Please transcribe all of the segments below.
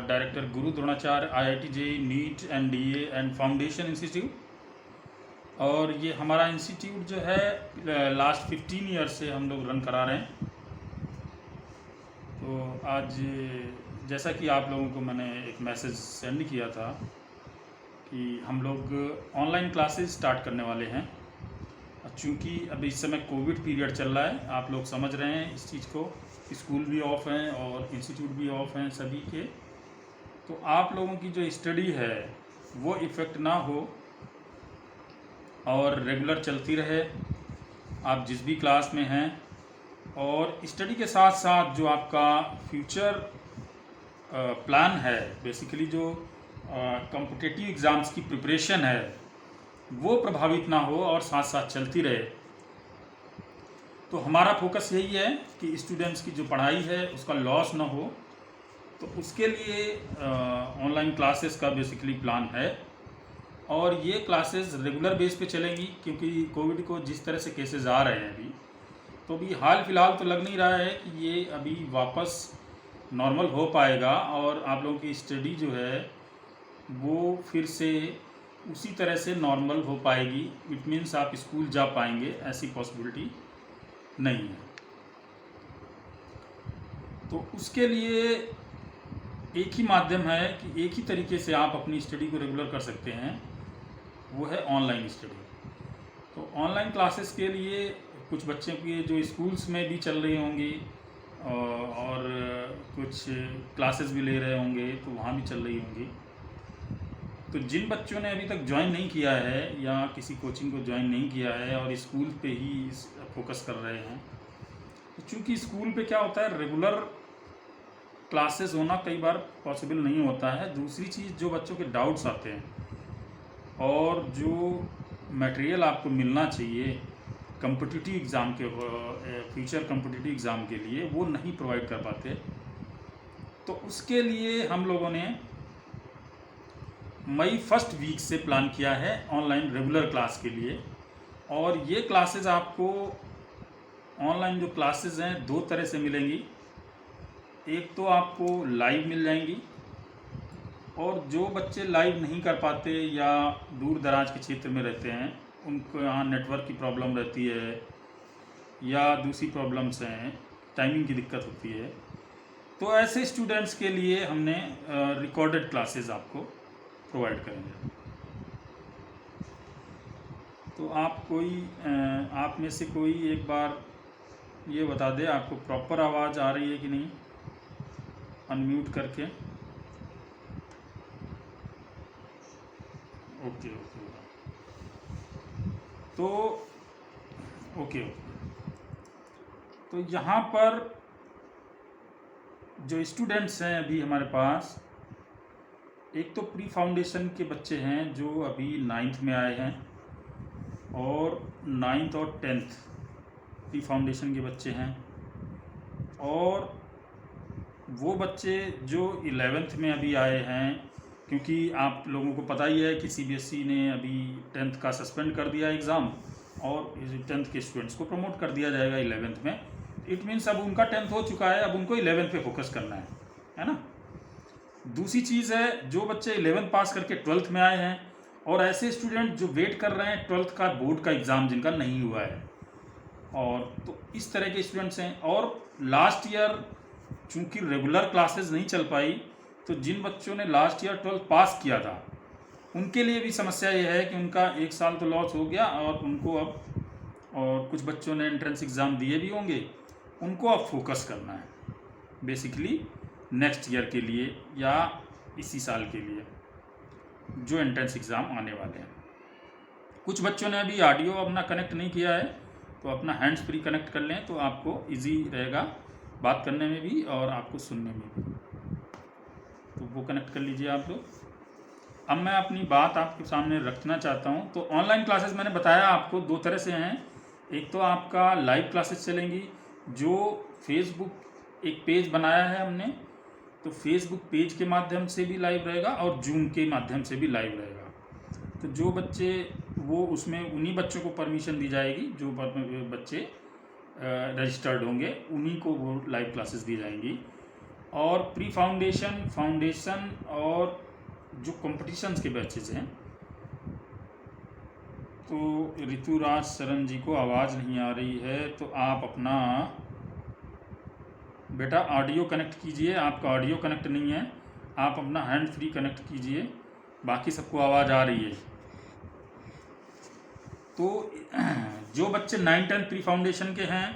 Director Guru Dronacharya IIT JEE neat and DA and foundation institute. और ये हमारा institute जो है लास्ट 15 ईयर से हम लोग रन करा रहे हैं। तो आज जैसा कि आप लोगों को मैंने एक मैसेज सेंड किया था कि हम लोग ऑनलाइन क्लासेस स्टार्ट करने वाले हैं। चूँकि अभी इस समय कोविड पीरियड चल रहा है, आप लोग समझ रहे हैं इस चीज़ को, स्कूल भी ऑफ हैं और इंस्टीट्यूट भी ऑफ हैं सभी के। तो आप लोगों की जो स्टडी है वो इफ़ेक्ट ना हो और रेगुलर चलती रहे, आप जिस भी क्लास में हैं। और स्टडी के साथ साथ जो आपका फ्यूचर प्लान है, बेसिकली जो कॉम्पिटिटिव एग्ज़ाम्स की प्रिपरेशन है वो प्रभावित ना हो और साथ साथ चलती रहे। तो हमारा फोकस यही है कि स्टूडेंट्स की जो पढ़ाई है उसका लॉस ना हो। तो उसके लिए ऑनलाइन क्लासेस का बेसिकली प्लान है और ये क्लासेस रेगुलर बेस पे चलेंगी, क्योंकि कोविड को जिस तरह से केसेस आ रहे हैं अभी, तो अभी हाल फिलहाल तो लग नहीं रहा है कि ये अभी वापस नॉर्मल हो पाएगा और आप लोगों की स्टडी जो है वो फिर से उसी तरह से नॉर्मल हो पाएगी। इट मीन्स आप स्कूल जा पाएंगे, ऐसी पॉसिबिलिटी नहीं है। तो उसके लिए एक ही माध्यम है कि एक ही तरीके से आप अपनी स्टडी को रेगुलर कर सकते हैं, वो है ऑनलाइन स्टडी। तो ऑनलाइन क्लासेस के लिए कुछ बच्चे की जो स्कूल्स में भी चल रही होंगी और कुछ क्लासेस भी ले रहे होंगे तो वहाँ भी चल रही होंगी। तो जिन बच्चों ने अभी तक ज्वाइन नहीं किया है या किसी कोचिंग को ज्वाइन नहीं किया है और स्कूल पे ही फोकस कर रहे हैं, तो चूँकि स्कूल पे क्या होता है, रेगुलर क्लासेस होना कई बार पॉसिबल नहीं होता है। दूसरी चीज़, जो बच्चों के डाउट्स आते हैं और जो मटेरियल आपको मिलना चाहिए कॉम्पिटिटिव एग्ज़ाम के फ्यूचर कॉम्पिटिटिव एग्ज़ाम के लिए, वो नहीं प्रोवाइड कर पाते। तो उसके लिए हम लोगों ने मई फर्स्ट वीक से प्लान किया है ऑनलाइन रेगुलर क्लास के लिए। और ये क्लासेस आपको ऑनलाइन जो क्लासेस हैं दो तरह से मिलेंगी। एक तो आपको लाइव मिल जाएंगी, और जो बच्चे लाइव नहीं कर पाते या दूर दराज के क्षेत्र में रहते हैं, उनको यहाँ नेटवर्क की प्रॉब्लम रहती है या दूसरी प्रॉब्लम्स हैं, टाइमिंग की दिक्कत होती है, तो ऐसे स्टूडेंट्स के लिए हमने रिकॉर्डेड क्लासेस आपको प्रोवाइड करेंगे। तो आप में से कोई एक बार ये बता दे आपको प्रॉपर आवाज़ आ रही है कि नहीं, अनम्यूट करके। ओके तो ओके तो यहाँ पर जो स्टूडेंट्स हैं अभी हमारे पास, एक तो प्री फाउंडेशन के बच्चे हैं जो अभी 9th में आए हैं, और 9th और 10th प्री फाउंडेशन के बच्चे हैं। और वो बच्चे जो 11th में अभी आए हैं, क्योंकि आप लोगों को पता ही है कि CBSE ने अभी 10th का सस्पेंड कर दिया एग्ज़ाम और 10th के स्टूडेंट्स को प्रमोट कर दिया जाएगा 11th में। इट मीन्स अब उनका 10th हो चुका है, अब उनको 11th पे फोकस करना है ना। दूसरी चीज़ है, जो बच्चे 11th पास करके 12th में आए हैं, और ऐसे स्टूडेंट जो वेट कर रहे हैं 12th का बोर्ड का एग्ज़ाम जिनका नहीं हुआ है, और तो इस तरह के स्टूडेंट्स हैं। और लास्ट ईयर चूँकि रेगुलर क्लासेस नहीं चल पाई, तो जिन बच्चों ने लास्ट ईयर 12th पास किया था उनके लिए भी समस्या ये है कि उनका एक साल तो लॉस हो गया, और उनको अब, और कुछ बच्चों ने एंट्रेंस एग्ज़ाम दिए भी होंगे, उनको अब फोकस करना है बेसिकली नेक्स्ट ईयर के लिए या इसी साल के लिए जो एंट्रेंस एग्ज़ाम आने वाले हैं। कुछ बच्चों ने अभी ऑडियो अपना कनेक्ट नहीं किया है, तो अपना हैंड्स फ्री कनेक्ट कर लें, तो आपको इजी रहेगा बात करने में भी और आपको सुनने में भी। तो वो कनेक्ट कर लीजिए आप लोग। अब मैं अपनी बात आपके सामने रखना चाहता हूँ। तो ऑनलाइन क्लासेस मैंने बताया आपको दो तरह से हैं। एक तो आपका लाइव क्लासेस चलेंगी, जो फेसबुक एक पेज बनाया है हमने, तो फेसबुक पेज के माध्यम से भी लाइव रहेगा और जूम के माध्यम से भी लाइव रहेगा। तो जो बच्चे, वो उसमें उन्हीं बच्चों को परमिशन दी जाएगी जो बच्चे रजिस्टर्ड होंगे, उन्हीं को वो लाइव क्लासेस दी जाएंगी। और प्री फाउंडेशन, फाउंडेशन और जो कॉम्पिटिशन्स के बैचेज हैं, तो ऋतुराज शरण जी को आवाज़ नहीं आ रही है, तो आप अपना बेटा ऑडियो कनेक्ट कीजिए। आपका ऑडियो कनेक्ट नहीं है, आप अपना हैंड फ्री कनेक्ट कीजिए, बाकी सबको आवाज़ आ रही है। तो जो बच्चे 9-10 प्री फाउंडेशन के हैं,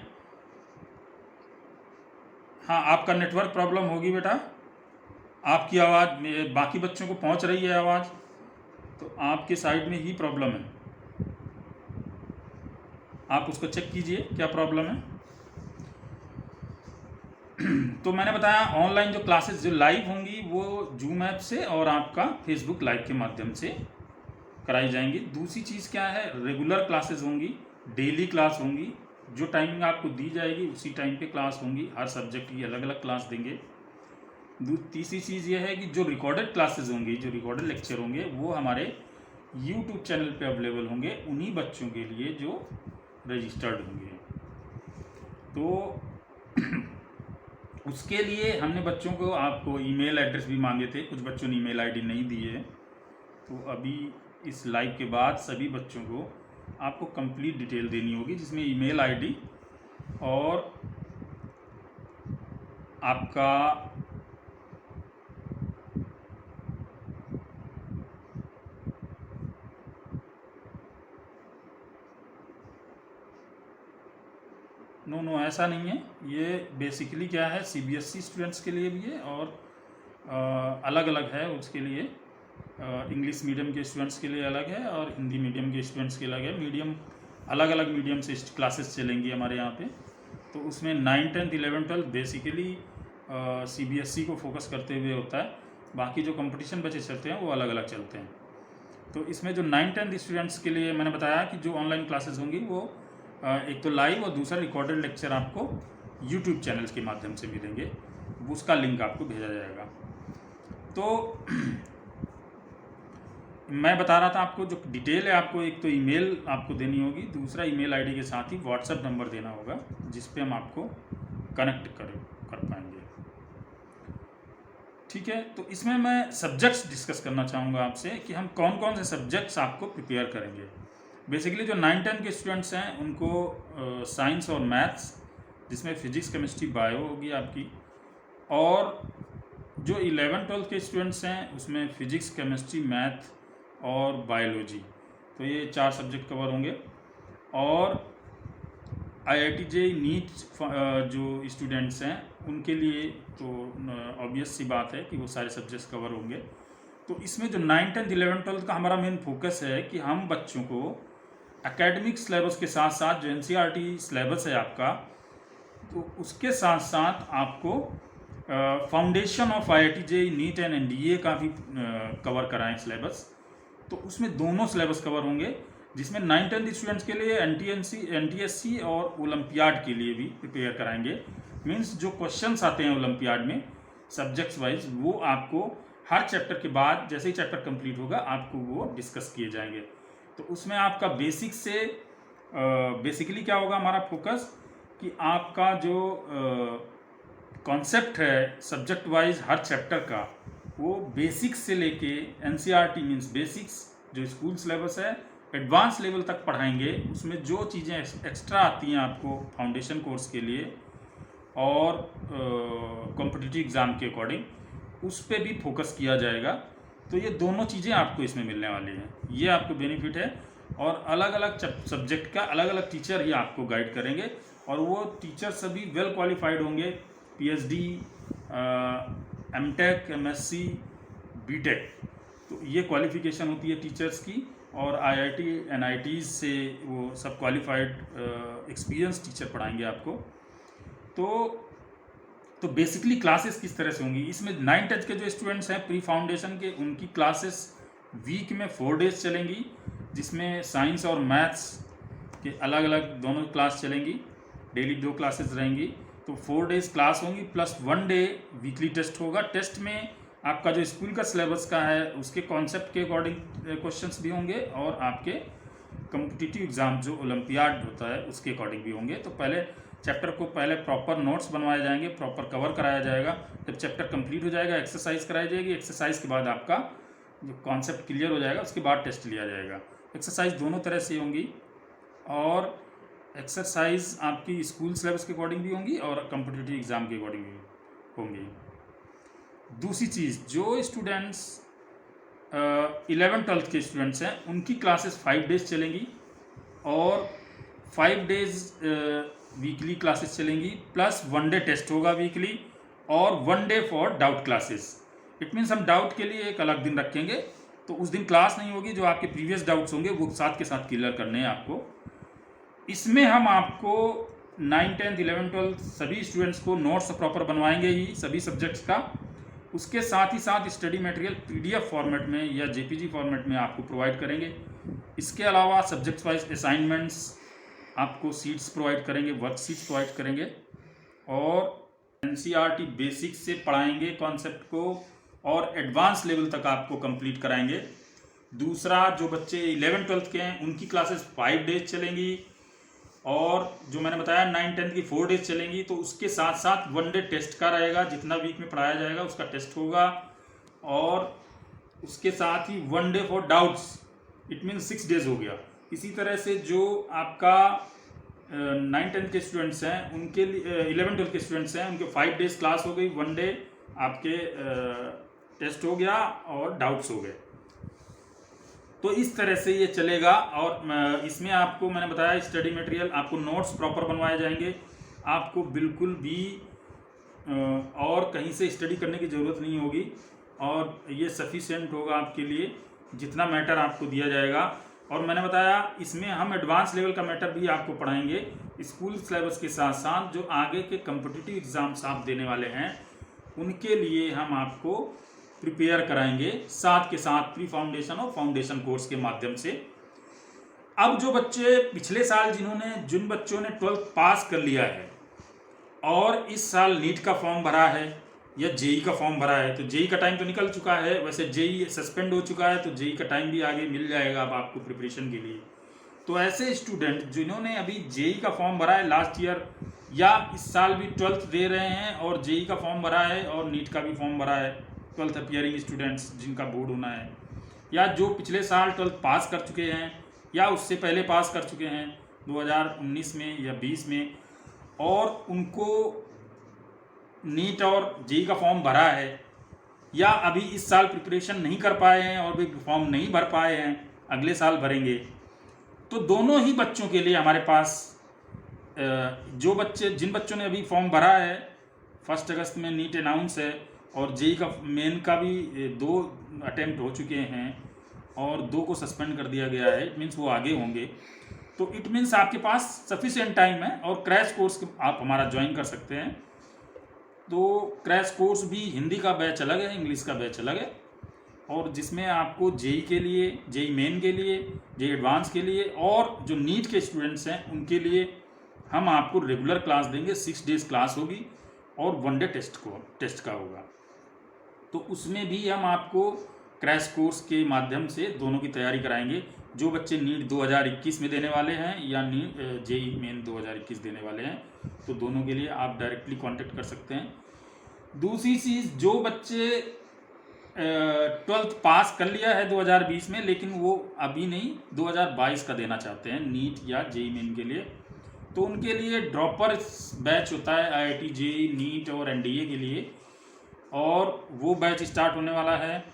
हाँ आपका नेटवर्क प्रॉब्लम होगी बेटा, आपकी आवाज़ बाकी बच्चों को पहुंच रही है आवाज़, तो आपके साइड में ही प्रॉब्लम है, आप उसको चेक कीजिए क्या प्रॉब्लम है। तो मैंने बताया ऑनलाइन जो क्लासेस जो लाइव होंगी वो जूम ऐप से और आपका फेसबुक लाइव के माध्यम से कराई जाएंगी। दूसरी चीज़ क्या है, रेगुलर क्लासेस होंगी, डेली क्लास होंगी, जो टाइमिंग आपको दी जाएगी उसी टाइम पे क्लास होंगी, हर सब्जेक्ट की अलग अलग क्लास देंगे। तीसरी चीज़ ये है कि जो रिकॉर्डेड क्लासेस होंगी, जो रिकॉर्डेड लेक्चर होंगे वो हमारे यूट्यूब चैनल पे अवेलेबल होंगे उन्हीं बच्चों के लिए जो रजिस्टर्ड होंगे। तो उसके लिए हमने बच्चों को आपको ईमेल एड्रेस भी मांगे थे, कुछ बच्चों ने ईमेल आईडी नहीं दी है, तो अभी इस लाइव के बाद सभी बच्चों को आपको कंप्लीट डिटेल देनी होगी, जिसमें ईमेल आईडी और आपका नो ऐसा नहीं है, ये बेसिकली क्या है सीबीएसई स्टूडेंट्स के लिए भी है और अलग अलग है उसके लिए, इंग्लिश मीडियम के स्टूडेंट्स के लिए अलग है और हिंदी मीडियम के स्टूडेंट्स के अलग है। मीडियम अलग अलग मीडियम से क्लासेस चलेंगी हमारे यहाँ पे, तो उसमें 9, 10, 11, 12 बेसिकली सीबीएसई को फोकस करते हुए होता है, बाकी जो कंपटीशन बच्चे चलते हैं वो अलग अलग चलते हैं। तो इसमें जो 9, 10 स्टूडेंट्स के लिए मैंने बताया कि जो ऑनलाइन क्लासेस होंगी वो एक तो लाइव और दूसरा रिकॉर्डेड लेक्चर आपको यूट्यूब चैनल के माध्यम से मिलेंगे, उसका लिंक आपको भेजा जाएगा। तो मैं बता रहा था आपको जो डिटेल है, आपको एक तो ईमेल आपको देनी होगी, दूसरा ईमेल आईडी के साथ ही व्हाट्सएप नंबर देना होगा जिस पे हम आपको कनेक्ट कर पाएंगे। ठीक है, तो इसमें मैं सब्जेक्ट्स डिस्कस करना चाहूँगा आपसे कि हम कौन कौन से सब्जेक्ट्स आपको प्रिपेयर करेंगे। बेसिकली जो 9, 10 के स्टूडेंट्स हैं उनको साइंस और मैथ्स, जिसमें फिजिक्स, केमिस्ट्री, बायो होगी आपकी, और जो 11, 12 के स्टूडेंट्स हैं उसमें फिजिक्स, केमिस्ट्री, मैथ और बायोलॉजी, तो ये 4 सब्जेक्ट कवर होंगे। और IIT JEE नीट जो स्टूडेंट्स हैं उनके लिए तो ऑब्वियस सी बात है कि वो सारे सब्जेक्ट्स कवर होंगे। तो इसमें जो 9, 10, 11, 12 का हमारा मेन फोकस है कि हम बच्चों को एकेडमिक सिलेबस के साथ साथ जो NCERT सिलेबस है आपका, तो उसके साथ साथ आपको foundation of IIT JEE neat and NDA का भी कवर कराएं सिलेबस। तो उसमें दोनों सिलेबस कवर होंगे, जिसमें 9, 10 स्टूडेंट्स के लिए NTSC और ओलंपियाड के लिए भी प्रिपेयर कराएंगे। मींस जो क्वेश्चंस आते हैं ओलंपियाड में सब्जेक्ट्स वाइज, वो आपको हर चैप्टर के बाद जैसे ही चैप्टर कंप्लीट होगा आपको वो डिस्कस किए जाएंगे। तो उसमें आपका बेसिक से बेसिकली क्या होगा हमारा फोकस कि आपका जो कॉन्सेप्ट है सब्जेक्ट वाइज हर चैप्टर का, वो बेसिक्स से लेके NCERT मींस बेसिक्स जो स्कूल सिलेबस है एडवांस लेवल तक पढ़ाएंगे। उसमें जो चीज़ें एक्स्ट्रा आती हैं आपको फाउंडेशन कोर्स के लिए और कॉम्पिटिटिव एग्ज़ाम के अकॉर्डिंग, उस पर भी फोकस किया जाएगा। तो ये दोनों चीज़ें आपको इसमें मिलने वाली हैं, ये आपको बेनिफिट है। और अलग अलग सब्जेक्ट का अलग अलग टीचर ही आपको गाइड करेंगे और वो टीचर सभी वेल क्वालिफाइड होंगे, PhD, MTech, MSc, BTech, तो ये क्वालिफिकेशन होती है टीचर्स की। और IIT NITs से वो सब क्वालिफाइड एक्सपीरियंस टीचर पढ़ाएंगे आपको। तो बेसिकली क्लासेस किस तरह से होंगी, इसमें 9, 10 के जो स्टूडेंट्स हैं प्री फाउंडेशन के, उनकी क्लासेस वीक में 4 डेज चलेंगी, जिसमें साइंस और मैथ्स के अलग अलग दोनों क्लास चलेंगी, डेली 2 क्लासेस रहेंगी। तो 4 डेज क्लास होंगी प्लस 1 डे वीकली टेस्ट होगा। टेस्ट में आपका जो स्कूल का सिलेबस का है उसके कॉन्सेप्ट के अकॉर्डिंग क्वेश्चंस भी होंगे और आपके कॉम्पिटिटिव एग्ज़ाम जो ओलंपियाड होता है उसके अकॉर्डिंग भी होंगे। तो पहले चैप्टर को पहले प्रॉपर नोट्स बनवाए जाएंगे, प्रॉपर कवर कराया जाएगा। जब चैप्टर कंप्लीट हो जाएगा एक्सरसाइज कराई जाएगी, एक्सरसाइज के बाद आपका जो कॉन्सेप्ट क्लियर हो जाएगा उसके बाद टेस्ट लिया जाएगा। एक्सरसाइज दोनों तरह से होंगी, और एक्सरसाइज आपकी स्कूल सिलेबस के अकॉर्डिंग भी होंगी और कॉम्पिटिटिव एग्ज़ाम के अकॉर्डिंग भी होंगी। दूसरी चीज़, जो स्टूडेंट्स 11th-12th के स्टूडेंट्स हैं उनकी क्लासेस 5 डेज चलेंगी, और 5 डेज वीकली क्लासेस चलेंगी, प्लस 1 डे टेस्ट होगा वीकली, और 1 day for doubt classes. It means हम डाउट के लिए एक अलग दिन रखेंगे, तो उस दिन क्लास नहीं होगी, जो आपके प्रीवियस डाउट्स होंगे वो साथ के साथ क्लियर करने हैं आपको। इसमें हम आपको 9, 10, 11, 12 सभी स्टूडेंट्स को नोट्स प्रॉपर बनवाएंगे ही सभी सब्जेक्ट्स का। उसके साथ ही साथ स्टडी मटेरियल PDF फॉर्मेट में या JPG फॉर्मेट में आपको प्रोवाइड करेंगे। इसके अलावा सब्जेक्ट वाइज असाइनमेंट्स, आपको सीट्स प्रोवाइड करेंगे, वर्कशीट्स प्रोवाइड करेंगे, और NCERT बेसिक से पढ़ाएंगे कॉन्सेप्ट को, और एडवांस लेवल तक आपको कंप्लीट कराएंगे। दूसरा, जो बच्चे 11th-12th के हैं उनकी क्लासेस 5 डेज चलेंगी, और जो मैंने बताया 9, 10 की 4 डेज चलेंगी। तो उसके साथ साथ 1 डे टेस्ट का रहेगा, जितना वीक में पढ़ाया जाएगा उसका टेस्ट होगा, और उसके साथ ही 1 day for doubts, it mean 6 days हो गया। इसी तरह से जो आपका 9, 10 के स्टूडेंट्स हैं उनके लिए 11, 12 के स्टूडेंट्स हैं उनके 5 डेज क्लास हो गई, 1 डे आपके टेस्ट हो गया और डाउट्स हो गए। तो इस तरह से ये चलेगा। और इसमें आपको मैंने बताया स्टडी मटेरियल, आपको नोट्स प्रॉपर बनवाए जाएंगे, आपको बिल्कुल भी और कहीं से स्टडी करने की ज़रूरत नहीं होगी, और ये सफिशिएंट होगा आपके लिए जितना मैटर आपको दिया जाएगा। और मैंने बताया इसमें हम एडवांस लेवल का मैटर भी आपको पढ़ाएंगे स्कूल सिलेबस के साथ साथ। जो आगे के कॉम्पिटिटिव एग्ज़ाम्स आप देने वाले हैं उनके लिए हम आपको प्रिपेयर कराएंगे, साथ के साथ प्री फाउंडेशन और फाउंडेशन कोर्स के माध्यम से। अब जो बच्चे पिछले साल जिन बच्चों ने 12th पास कर लिया है और इस साल नीट का फॉर्म भरा है या जेई का फॉर्म भरा है, तो जेई का टाइम तो निकल चुका है, वैसे जेई सस्पेंड हो चुका है, तो जेई का टाइम भी आगे मिल जाएगा अब आपको प्रिपरेशन के लिए। तो ऐसे स्टूडेंट जिन्होंने अभी जेई का फॉर्म भरा है लास्ट ईयर, या इस साल भी 12th दे रहे हैं और जेई का फॉर्म भरा है और नीट का भी फॉर्म भरा है, 12th अपियरिंग स्टूडेंट्स जिनका बोर्ड होना है, या जो पिछले साल 12th पास कर चुके हैं या उससे पहले पास कर चुके हैं 2019 में या 20 में, और उनको नीट और जेई का फॉर्म भरा है, या अभी इस साल प्रिपरेशन नहीं कर पाए हैं और भी फॉर्म नहीं भर पाए हैं, अगले साल भरेंगे। तो दोनों ही बच्चों के लिए हमारे पास जिन बच्चों ने अभी फॉर्म भरा है, 1 अगस्त में नीट अनाउंस है, और जेई का मेन का भी 2 अटेम्प्ट हो चुके हैं और 2 को सस्पेंड कर दिया गया है, इट मीन्स वो आगे होंगे। तो इट मीन्स आपके पास सफिशिएंट टाइम है, और क्रैश कोर्स आप हमारा ज्वाइन कर सकते हैं। तो क्रैश कोर्स भी हिंदी का बैच अलग है, इंग्लिश का बैच अलग है, और जिसमें आपको जेई के लिए, जेई मेन के लिए, जेई एडवांस के लिए, और जो नीट के स्टूडेंट्स हैं उनके लिए हम आपको रेगुलर क्लास देंगे। 6 डेज क्लास होगी और 1 डे टेस्ट का होगा। तो उसमें भी हम आपको क्रैश कोर्स के माध्यम से दोनों की तैयारी कराएंगे। जो बच्चे नीट 2021 में देने वाले हैं या जेई मेन 2021 देने वाले हैं, तो दोनों के लिए आप डायरेक्टली कांटेक्ट कर सकते हैं। दूसरी चीज़, जो बच्चे 12th पास कर लिया है 2020 में, लेकिन वो अभी नहीं 2022 का देना चाहते हैं नीट या जेई मेन के लिए, तो उनके लिए ड्रॉपर बैच होता है IIT जेई नीट और NDA के लिए, और वो बैच स्टार्ट होने वाला है।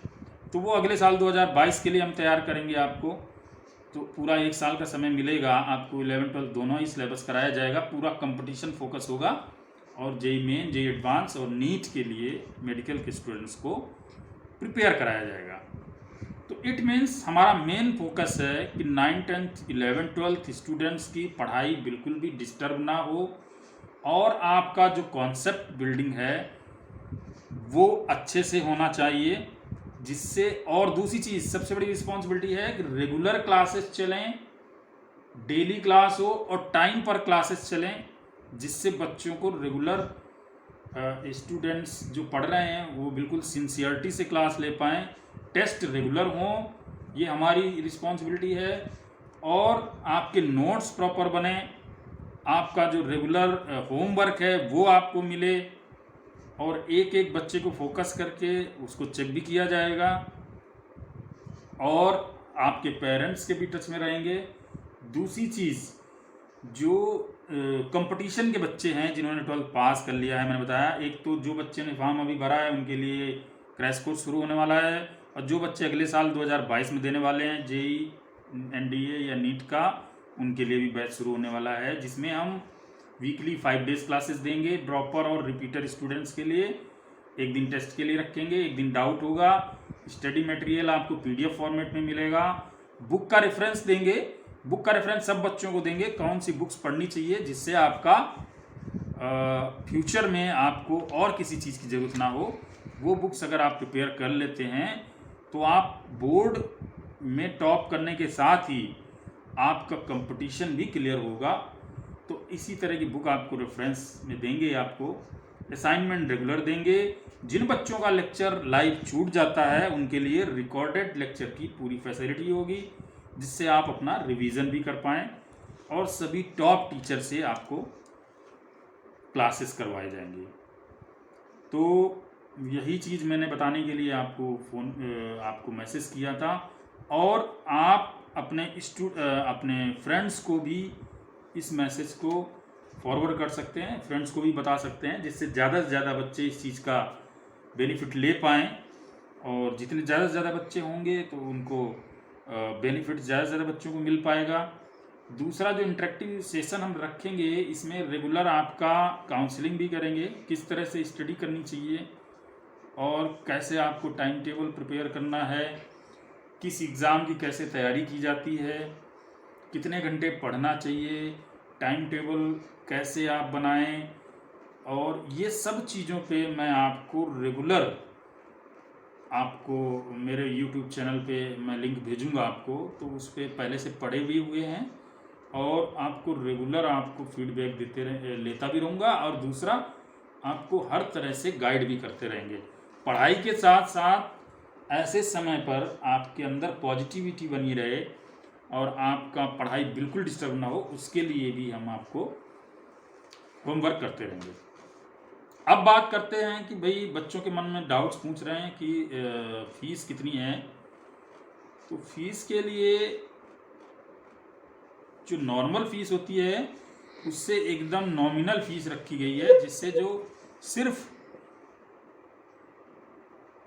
तो वो अगले साल 2022 के लिए हम तैयार करेंगे आपको। तो पूरा 1 साल का समय मिलेगा आपको, 11-12 दोनों ही सिलेबस कराया जाएगा, पूरा कंपटीशन फोकस होगा, और जेई मेन, जेई एडवांस और नीट के लिए मेडिकल के स्टूडेंट्स को प्रिपेयर कराया जाएगा। तो इट मीन्स हमारा मेन फोकस है कि 9, 10, 11, 12 स्टूडेंट्स की पढ़ाई बिल्कुल भी डिस्टर्ब ना हो, और आपका जो कॉन्सेप्ट बिल्डिंग है वो अच्छे से होना चाहिए, जिससे। और दूसरी चीज़, सबसे बड़ी रिस्पॉन्सिबिलिटी है कि रेगुलर क्लासेस चलें, डेली क्लास हो और टाइम पर क्लासेस चलें, जिससे बच्चों को रेगुलर स्टूडेंट्स जो पढ़ रहे हैं वो बिल्कुल सिंसियरिटी से क्लास ले पाएँ, टेस्ट रेगुलर हों, ये हमारी रिस्पॉन्सिबिलिटी है। और आपके नोट्स प्रॉपर बने, आपका जो रेगुलर होमवर्क है वो आपको मिले, और एक एक बच्चे को फोकस करके उसको चेक भी किया जाएगा, और आपके पेरेंट्स के भी टच में रहेंगे। दूसरी चीज़, जो कंपटीशन के बच्चे हैं जिन्होंने 12th पास कर लिया है, मैंने बताया, एक तो जो बच्चे ने फॉर्म अभी भरा है उनके लिए क्रैश कोर्स शुरू होने वाला है, और जो बच्चे अगले साल 2022 में देने वाले हैं जेई एनडीए या नीट का, उनके लिए भी बैच शुरू होने वाला है, जिसमें हम वीकली 5 डेज क्लासेस देंगे ड्रॉपर और रिपीटर स्टूडेंट्स के लिए। एक दिन टेस्ट के लिए रखेंगे, एक दिन डाउट होगा। स्टडी मटेरियल आपको पीडीएफ फॉर्मेट में मिलेगा। बुक का रेफरेंस देंगे, बुक का रेफरेंस सब बच्चों को देंगे, कौन सी बुक्स पढ़नी चाहिए जिससे आपका फ्यूचर में आपको और किसी चीज़ की ज़रूरत ना हो। वो बुक्स अगर आप प्रिपेयर कर लेते हैं तो आप बोर्ड में टॉप करने के साथ ही आपका कंपटीशन भी क्लियर होगा। तो इसी तरह की बुक आपको रेफरेंस में देंगे। आपको असाइनमेंट रेगुलर देंगे। जिन बच्चों का लेक्चर लाइव छूट जाता है उनके लिए रिकॉर्डेड लेक्चर की पूरी फैसिलिटी होगी, जिससे आप अपना रिवीजन भी कर पाएँ, और सभी टॉप टीचर से आपको क्लासेस करवाए जाएंगे। तो यही चीज़ मैंने बताने के लिए आपको मैसेज किया था। और आप अपने फ्रेंड्स को भी इस मैसेज को फॉरवर्ड कर सकते हैं, फ्रेंड्स को भी बता सकते हैं, जिससे ज़्यादा से ज़्यादा बच्चे इस चीज़ का बेनिफिट ले पाएँ। और जितने ज़्यादा से ज़्यादा बच्चे होंगे तो उनको बेनिफिट ज़्यादा से ज़्यादा बच्चों को मिल पाएगा। दूसरा, जो इंटरेक्टिव सेशन हम रखेंगे, इसमें रेगुलर आपका काउंसलिंग भी करेंगे, किस तरह से स्टडी करनी चाहिए और कैसे आपको टाइम टेबल प्रिपेयर करना है, किस एग्ज़ाम की कैसे तैयारी की जाती है, कितने घंटे पढ़ना चाहिए, टाइम टेबल कैसे आप बनाएं, और ये सब चीज़ों पे मैं आपको रेगुलर मेरे YouTube चैनल पे मैं लिंक भेजूंगा आपको, तो उस पर पहले से पढ़े भी हुए हैं, और आपको रेगुलर फीडबैक लेता भी रहूँगा। और दूसरा, आपको हर तरह से गाइड भी करते रहेंगे। पढ़ाई के साथ साथ ऐसे समय पर आपके अंदर पॉजिटिविटी बनी रहे और आपका पढ़ाई बिल्कुल डिस्टर्ब ना हो, उसके लिए भी हम आपको होमवर्क करते रहेंगे। अब बात करते हैं कि भाई बच्चों के मन में डाउट्स पूछ रहे हैं कि फीस कितनी है। तो फीस के लिए जो नॉर्मल फीस होती है उससे एकदम नॉमिनल फीस रखी गई है, जिससे जो सिर्फ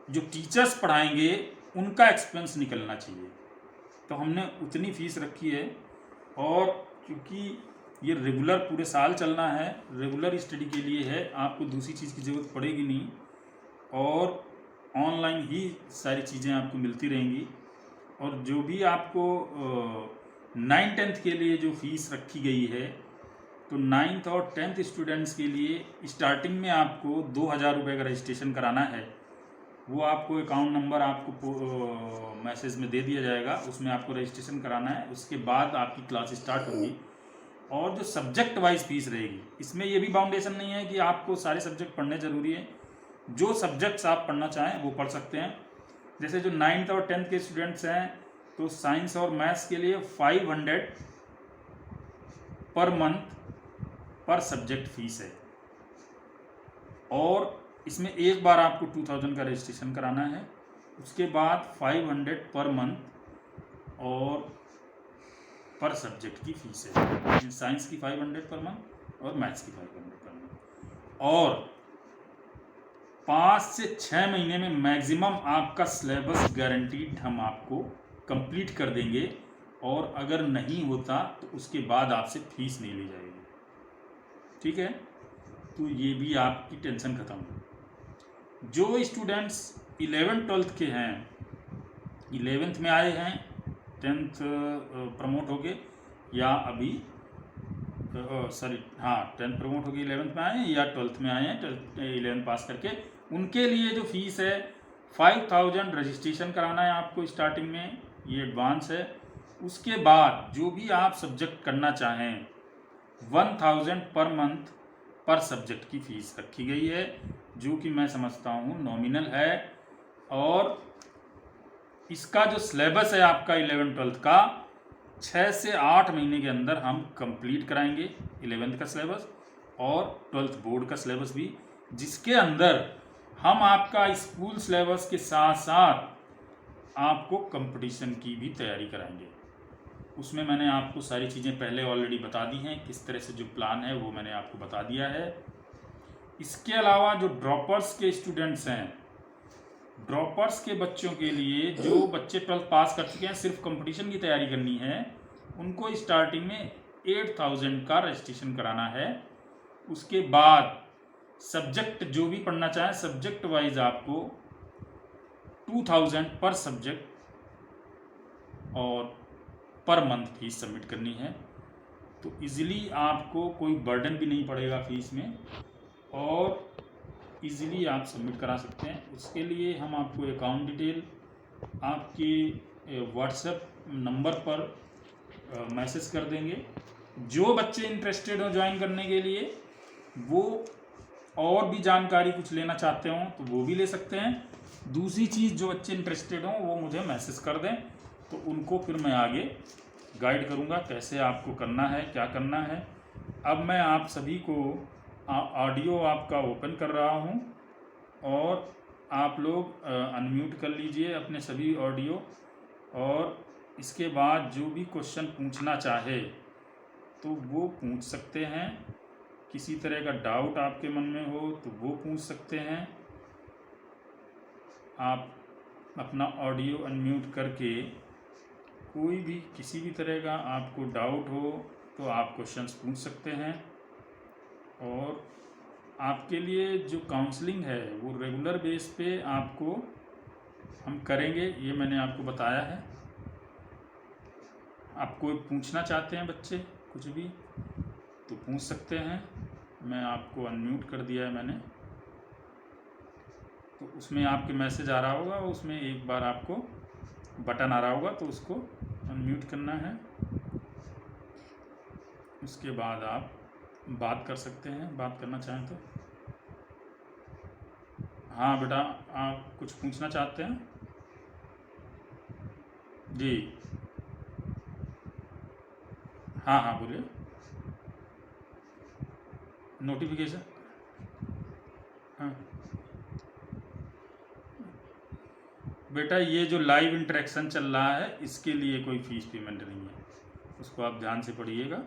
जो टीचर्स पढ़ाएंगे उनका एक्सपेंस निकलना चाहिए। तो हमने उतनी फीस रखी है, और क्योंकि ये रेगुलर पूरे साल चलना है, रेगुलर स्टडी के लिए है, आपको दूसरी चीज़ की ज़रूरत पड़ेगी नहीं, और ऑनलाइन ही सारी चीज़ें आपको मिलती रहेंगी। और जो भी आपको 9th-10th के लिए जो फीस रखी गई है, तो 9th और 10th स्टूडेंट्स के लिए स्टार्टिंग में आपको 2000 रुपये का रजिस्ट्रेशन कराना है। वो आपको अकाउंट नंबर आपको मैसेज में दे दिया जाएगा, उसमें आपको रजिस्ट्रेशन कराना है। उसके बाद आपकी क्लास स्टार्ट होगी। और जो सब्जेक्ट वाइज फीस रहेगी, इसमें ये भी बाउंडेशन नहीं है कि आपको सारे सब्जेक्ट पढ़ने ज़रूरी है। जो सब्जेक्ट्स आप पढ़ना चाहें वो पढ़ सकते हैं। जैसे जो 9th और 10th के स्टूडेंट्स हैं, तो साइंस और मैथ्स के लिए 500 पर मंथ पर सब्जेक्ट फीस है, और इसमें एक बार आपको 2000 का रजिस्ट्रेशन कराना है। उसके बाद 500 पर मंथ और पर सब्जेक्ट की फीस है। साइंस की 500 पर मंथ और मैथ्स की 500 पर मंथ। और 5 से 6 महीने में मैक्सिमम आपका सिलेबस गारंटीड हम आपको कंप्लीट कर देंगे, और अगर नहीं होता तो उसके बाद आपसे फीस नहीं ली जाएगी। ठीक है, तो ये भी आपकी टेंशन खत्म हो। जो स्टूडेंट्स 11th-12th के हैं, 11th में आए हैं, 10th प्रमोट हो गए, या अभी 10th प्रमोट हो गए, 11th में आए हैं, या 12th में आए हैं, 11th पास करके, उनके लिए जो फीस है 5000 रजिस्ट्रेशन कराना है आपको स्टार्टिंग में, ये एडवांस है। उसके बाद जो भी आप सब्जेक्ट करना चाहें 1000 पर मंथ पर सब्जेक्ट की फ़ीस रखी गई है, जो कि मैं समझता हूँ नॉमिनल है। और इसका जो सिलेबस है आपका 11th-12th का, 6 से 8 महीने के अंदर हम कंप्लीट कराएंगे 11th का सिलेबस और 12th बोर्ड का सिलेबस भी, जिसके अंदर हम आपका स्कूल सिलेबस के साथ साथ आपको कंपटीशन की भी तैयारी कराएंगे। उसमें मैंने आपको सारी चीज़ें पहले ऑलरेडी बता दी हैं, किस तरह से जो प्लान है वो मैंने आपको बता दिया है। इसके अलावा जो ड्रॉपर्स के स्टूडेंट्स हैं, ड्रॉपर्स के बच्चों के लिए, जो बच्चे 12th पास कर चुके हैं, सिर्फ कंपटीशन की तैयारी करनी है, उनको स्टार्टिंग में 8000 का रजिस्ट्रेशन कराना है। उसके बाद सब्जेक्ट जो भी पढ़ना चाहें, सब्जेक्ट वाइज आपको 2000 पर सब्जेक्ट और पर मंथ फीस सबमिट करनी है। तो इजीली आपको कोई बर्डन भी नहीं पड़ेगा फीस में और इजीली आप सबमिट करा सकते हैं। उसके लिए हम आपको अकाउंट डिटेल आपके व्हाट्सएप नंबर पर मैसेज कर देंगे। जो बच्चे इंटरेस्टेड हो ज्वाइन करने के लिए, वो और भी जानकारी कुछ लेना चाहते हों तो वो भी ले सकते हैं। दूसरी चीज़, जो बच्चे इंटरेस्टेड हों वो मुझे मैसेज कर दें, तो उनको फिर मैं आगे गाइड करूँगा कैसे आपको करना है, क्या करना है। अब मैं आप सभी को ऑडियो आपका ओपन कर रहा हूँ और आप लोग अनम्यूट कर लीजिए अपने सभी ऑडियो, और इसके बाद जो भी क्वेश्चन पूछना चाहे तो वो पूछ सकते हैं। किसी तरह का डाउट आपके मन में हो तो वो पूछ सकते हैं। आप अपना ऑडियो अनम्यूट करके कोई भी किसी भी तरह का आपको डाउट हो तो आप क्वेश्चंस पूछ सकते हैं। और आपके लिए जो काउंसलिंग है वो रेगुलर बेस पे आपको हम करेंगे, ये मैंने आपको बताया है। आप कोई पूछना चाहते हैं बच्चे कुछ भी तो पूछ सकते हैं। मैं आपको अनम्यूट कर दिया है मैंने, तो उसमें आपके मैसेज आ रहा होगा, उसमें एक बार आपको बटन आ रहा होगा तो उसको अनम्यूट करना है। उसके बाद आप बात कर सकते हैं, बात करना चाहें तो। हाँ बेटा, आप कुछ पूछना चाहते हैं? जी हाँ हाँ बोलिए। नोटिफिकेशन, हाँ बेटा, ये जो लाइव इंटरेक्शन चल रहा है इसके लिए कोई फ़ीस पेमेंट नहीं है, उसको आप ध्यान से पढ़िएगा।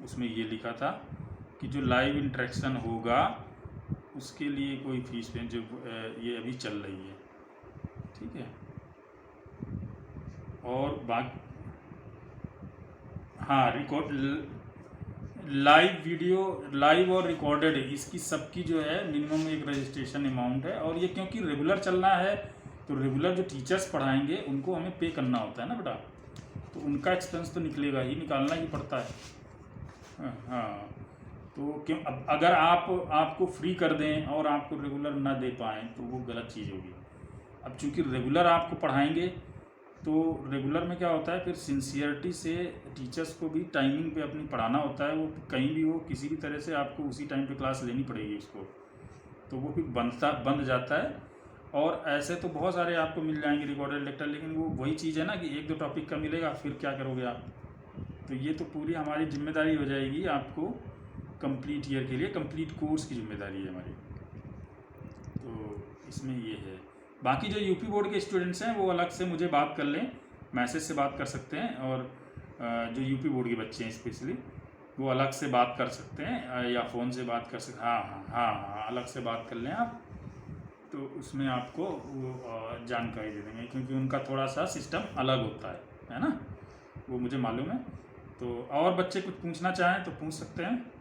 उसमें ये लिखा था कि जो लाइव इंटरेक्शन होगा उसके लिए कोई फ़ीस पेमेंट, जो ये अभी चल रही है, ठीक है। और बाकी हाँ, लाइव वीडियो, लाइव और रिकॉर्डेड, इसकी सबकी जो है मिनिमम एक रजिस्ट्रेशन अमाउंट है। और ये क्योंकि रेगुलर चलना है तो रेगुलर जो टीचर्स पढ़ाएंगे उनको हमें पे करना होता है ना बेटा, तो उनका एक्सपेंस तो निकलेगा ही, निकालना ही पड़ता है। हाँ, तो क्यों अब अगर आपको फ्री कर दें और आपको रेगुलर ना दे पाएँ तो वो गलत चीज़ होगी। अब चूँकि रेगुलर आपको पढ़ाएंगे तो रेगुलर में क्या होता है, फिर सिंसियरिटी से टीचर्स को भी टाइमिंग पे अपनी पढ़ाना होता है। वो कहीं भी हो, किसी भी तरह से आपको उसी टाइम पे क्लास लेनी पड़ेगी उसको, तो वो फिर बंद जाता है। और ऐसे तो बहुत सारे आपको मिल जाएंगे रिकॉर्डेड लेक्चर, लेकिन वो वही चीज़ है ना कि 1-2 टॉपिक का मिलेगा, फिर क्या करोगे आप। तो ये तो पूरी हमारी जिम्मेदारी हो जाएगी, आपको कंप्लीट ईयर के लिए कंप्लीट कोर्स की जिम्मेदारी है हमारी। तो इसमें ये है। बाकी जो यूपी बोर्ड के स्टूडेंट्स हैं वो अलग से मुझे बात कर लें, मैसेज से बात कर सकते हैं। और जो यूपी बोर्ड के बच्चे हैं स्पेशली, वो अलग से बात कर सकते हैं या फ़ोन से बात कर सकते। हाँ हाँ हाँ हाँ, अलग से बात कर लें आप, तो उसमें आपको वो जानकारी दे देंगे, क्योंकि उनका थोड़ा सा सिस्टम अलग होता है ना, वो मुझे मालूम है। तो और बच्चे कुछ पूछना चाहें तो पूछ सकते हैं।